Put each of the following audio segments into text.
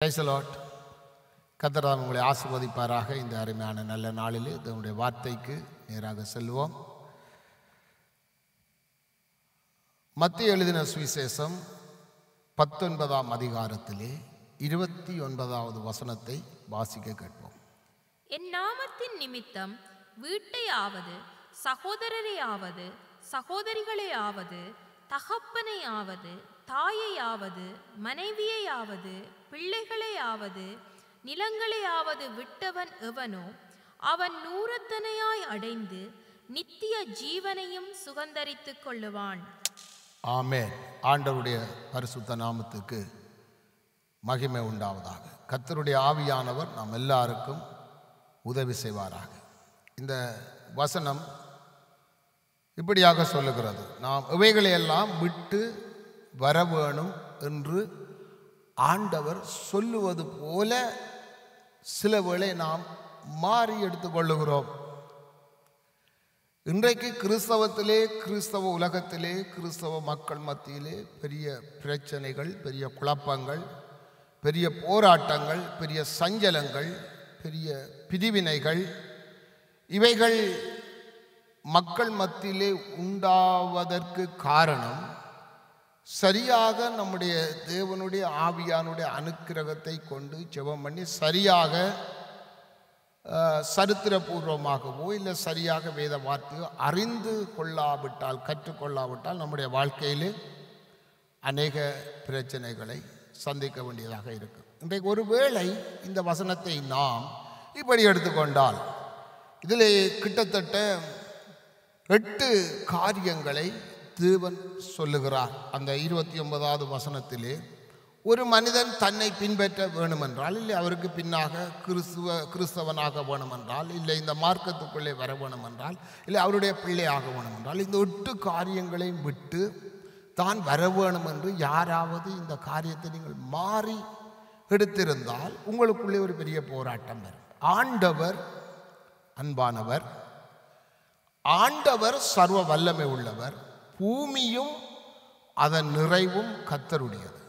Praise the Lord. கர்த்தர் உங்களை ஆசீர்வதிப்பாராக. இந்த அருமையான நல்ல நாளிலே தேவனுடைய வார்த்தைக்கு நேராக செல்வோம். மத்தேயு எழுதின சுவிசேஷம் 19ஆம் அதிகாரத்திலே 29வது வசனத்தை வாசிக்க கேட்போம். என் நாமத்தின் நிமித்தம் வீட்டையாவது சகோதரரையாவது சகோதரிகளையாவது தகப்பனையாவது தாயையாவது மனைவியையாவது பிள்ளைகளையாவது நிலங்களையாவது விட்டவன் எவனோ அவன் நூறத்தனையாய் அடைந்து நித்திய ஜீவனையும் சுகந்தரித்துக் கொள்ளுவான். ஆமென். ஆண்டவருடைய பரிசுத்த நாமத்துக்கு மகிமை உண்டாவதாக. கர்த்தருடைய ஆவியானவர் நாம் எல்லாருக்கும் உதவி செய்வாராக. இந்த வசனம் இப்படியாக சொல்லுகிறது, நாம் இவைகளையெல்லாம் விட்டு வர வேணும் என்று ஆண்டவர் சொல்லுவது போல சில வேளை நாம் மாறி எடுத்துக்கொள்ளுகிறோம். இன்றைக்கு கிறிஸ்தவத்திலே, கிறிஸ்தவ உலகத்திலே, கிறிஸ்தவ மக்கள் மத்தியிலே பெரிய பிரச்சனைகள், பெரிய குழப்பங்கள், பெரிய போராட்டங்கள், பெரிய சஞ்சலங்கள், பெரிய பிரிவினைகள், இவைகள் மக்கள் மத்தியிலே உண்டாவதற்கு காரணம் சரியாக நம்முடைய தேவனுடைய ஆவியானுடைய அனுக்கிரகத்தை கொண்டு ஜெபம் பண்ணி சரியாக சரித்திரபூர்வமாகவோ இல்லை சரியாக வேத வார்த்தையோ அறிந்து கொள்ளாவிட்டால், கற்றுக்கொள்ளாவிட்டால் நம்முடைய வாழ்க்கையிலே அநேக பிரச்சனைகளை சந்திக்க வேண்டியதாக இருக்கும். இன்றைக்கு ஒருவேளை இந்த வசனத்தை நாம் இப்படி எடுத்துக்கொண்டால் இதிலே கிட்டத்தட்ட 8 காரியங்களை தேவன் சொல்லுகிறார். அந்த 29வது வசனத்திலே ஒரு மனிதன் தன்னை பின்பற்ற வேணுமென்றால், இல்லை அவருக்கு பின்னாக கிறிஸ்தவனாக வேணுமென்றால், இல்லை இந்த மார்க்கத்துக்குள்ளே வர வேணுமென்றால், இல்லை அவருடைய பிள்ளையாக வேணுமென்றால், இந்த 8 காரியங்களையும் விட்டு தான் வர வேணும் என்று யாராவது இந்த காரியத்தை நீங்கள் மாறி எடுத்திருந்தால் உங்களுக்குள்ளே ஒரு பெரிய போராட்டம் வரும். ஆண்டவர் அன்பானவர், ஆண்டவர் சர்வ வல்லமை உள்ளவர், பூமியும் அதன் நிறைவும் கர்த்தருடையது,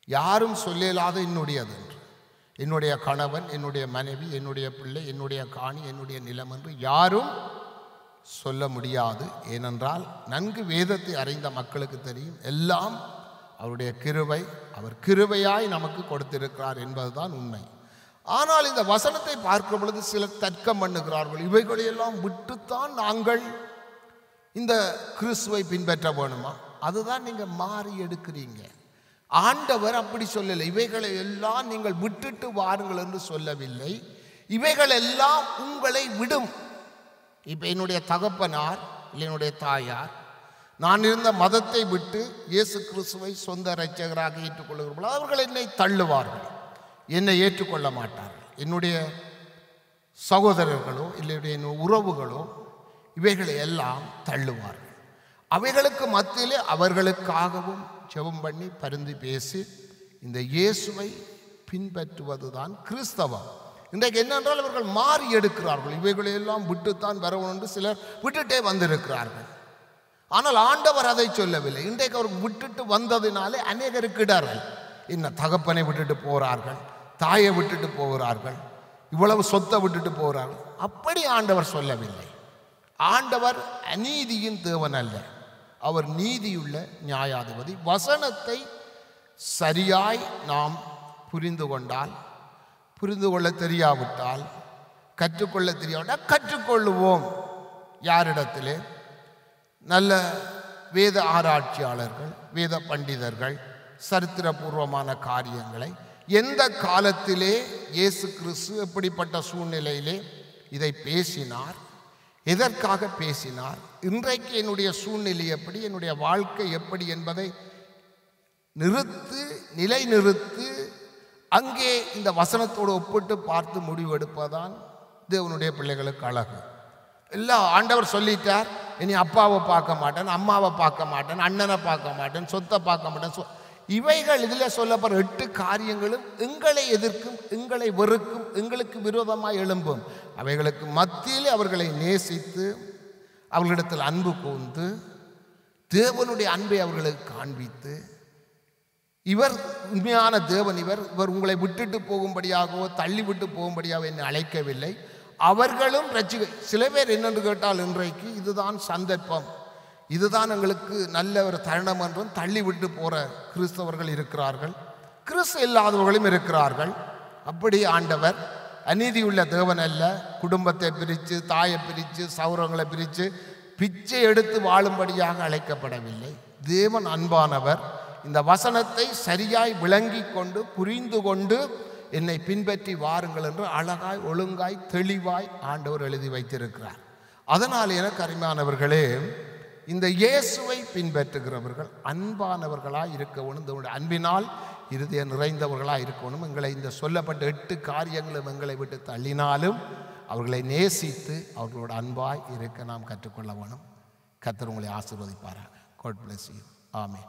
யாரும் சொல்லலாத என்னுடையது என்று. என்னுடைய கணவன், என்னுடைய மனைவி, என்னுடைய பிள்ளை, என்னுடைய காணி, என்னுடைய நிலம் என்று யாரும் சொல்ல முடியாது. ஏனென்றால் நன்கு வேதத்தை அறிந்த மக்களுக்கு தெரியும், எல்லாம் அவருடைய கிருபை, அவர் கிருபையாய் நமக்கு கொடுத்திருக்கிறார் என்பதுதான் உண்மை. ஆனால் இந்த வசனத்தை பார்க்கிற பொழுது சிலர் தர்க்கம் பண்ணுகிறார்கள், இவைகளையெல்லாம் விட்டுத்தான் நாங்கள் இந்த கிறிஸ்துவை பின்பற்ற வேணுமா? அதுதான் நீங்கள் மாறி எடுக்கிறீங்க. ஆண்டவர் அப்படி சொல்லலை. இவைகளை எல்லாம் நீங்கள் விட்டுட்டு வாருங்கள் என்று சொல்லவில்லை. இவைகள் எல்லாம் உங்களை விடும். இப்போ என்னுடைய தகப்பனார் இல்லை என்னுடைய தாயார் நான் இருந்த மதத்தை விட்டு இயேசு கிறிஸ்துவை சொந்த இரட்சகராக ஏற்றுக்கொள்ளுகிறவர்கள் அவர்கள் என்னை தள்ளுவார்கள், என்னை ஏற்றுக்கொள்ள மாட்டார்கள். என்னுடைய சகோதரர்களோ இல்லை என்னுடைய உறவுகளோ இவைகளை எல்லாம் தள்ளுவார்கள். அவைகளுக்கு மத்தியிலே அவர்களுக்காகவும் ஜெபம் பண்ணி பரிந்து பேசி இந்த இயேசுவை பின்பற்றுவது தான் கிறிஸ்தவம். இன்றைக்கு என்னென்றால் அவர்கள் மாறி எடுக்கிறார்கள். இவைகளையெல்லாம் விட்டுத்தான் வரணும் என்று சிலர் விட்டுட்டே வந்திருக்கிறார்கள். ஆனால் ஆண்டவர் அதை சொல்லவில்லை. இன்றைக்கு அவர் விட்டுட்டு வந்ததினாலே அநேகருக்கு இடர்கள். என்ன தகப்பனை விட்டுட்டு போகிறார்கள், தாயை விட்டுட்டு போகிறார்கள், இவ்வளவு சொத்தை விட்டுட்டு போகிறார்கள். அப்படி ஆண்டவர் சொல்லவில்லை. ஆண்டவர் அநீதியின் தேவன் அல்ல, அவர் நீதியுள்ள நியாயாதிபதி. வசனத்தை சரியாய் நாம் புரிந்து கொண்டால், புரிந்து கொள்ள தெரியாவிட்டால், கற்றுக்கொள்ள தெரியாவிட்டால் கற்றுக்கொள்ளுவோம். யாரிடத்திலே? நல்ல வேத ஆராய்ச்சியாளர்கள், வேத பண்டிதர்கள், சரித்திரபூர்வமான காரியங்களை எந்த காலத்திலே இயேசு கிறிஸ்து எப்படிப்பட்ட சூழ்நிலையிலே இதை பேசினார், எதற்காக பேசினார், இன்றைக்கு என்னுடைய சூழ்நிலை எப்படி, என்னுடைய வாழ்க்கை எப்படி என்பதை நிலை நிறுத்து அங்கே இந்த வசனத்தோடு ஒப்பிட்டு பார்த்து முடிவெடுப்பதான் தேவனுடைய பிள்ளைகளுக்கு அழகு. எல்லாம் ஆண்டவர் சொல்லிட்டார், இனி அப்பாவை பார்க்க மாட்டேன், அம்மாவை பார்க்க மாட்டேன், அண்ணனை பார்க்க மாட்டேன், சொத்தை பார்க்க மாட்டேன். இவைகள் இதில் சொல்லப்படுற 8 காரியங்களும் எங்களை எதிர்க்கும், எங்களை வெறுக்கும், எங்களுக்கு விரோதமாக எழும்பும். அவைகளுக்கு மத்தியில் அவர்களை நேசித்து அவர்களிடத்தில் அன்பு கூர்ந்து தேவனுடைய அன்பை அவர்களுக்கு காண்பித்து இவர் உண்மையான தேவன். இவர் உங்களை விட்டுட்டு போகும்படியாகவோ தள்ளி விட்டு போகும்படியாகவோ என்னை அழைக்கவில்லை. அவர்களும் சில பேர் என்னென்று கேட்டால் இன்றைக்கு இதுதான் சந்தர்ப்பம், இதுதான் எங்களுக்கு நல்ல ஒரு தருணம் என்றும் தள்ளி விட்டு போகிற கிறிஸ்தவர்கள் இருக்கிறார்கள், கிறிஸ்து இல்லாதவர்களும் இருக்கிறார்கள். அப்படி ஆண்டவர் அநீதியுள்ள தேவன் அல்ல. குடும்பத்தை பிரித்து, தாயை பிரித்து, சௌரங்களை பிரித்து பிச்சை எடுத்து வாழும்படியாக அழைக்கப்படவில்லை. தேவன் அன்பானவர். இந்த வசனத்தை சரியாய் விளங்கி கொண்டு புரிந்து கொண்டு என்னை பின்பற்றி வாருங்கள் என்று அழகாய் ஒழுங்காய் தெளிவாய் ஆண்டவர் எழுதி வைத்திருக்கிறார். அதனால் எனக்கு அருமையானவர்களே, இந்த இயேசுவை பின்பற்றுகிறவர்கள் அன்பானவர்களாக இருக்கணும். இந்த அன்பினால் இருதய நிறைந்தவர்களாக இருக்கணும். எங்களை இந்த சொல்லப்பட்ட 8 காரியங்களும் எங்களை விட்டு தள்ளினாலும் அவர்களை நேசித்து அவர்களோட அன்பாய் இருக்க நாம் கற்றுக்கொள்ள வேணும். கர்த்தர் உங்களை ஆசீர்வதிப்பாராக. God bless you. ஆமென்.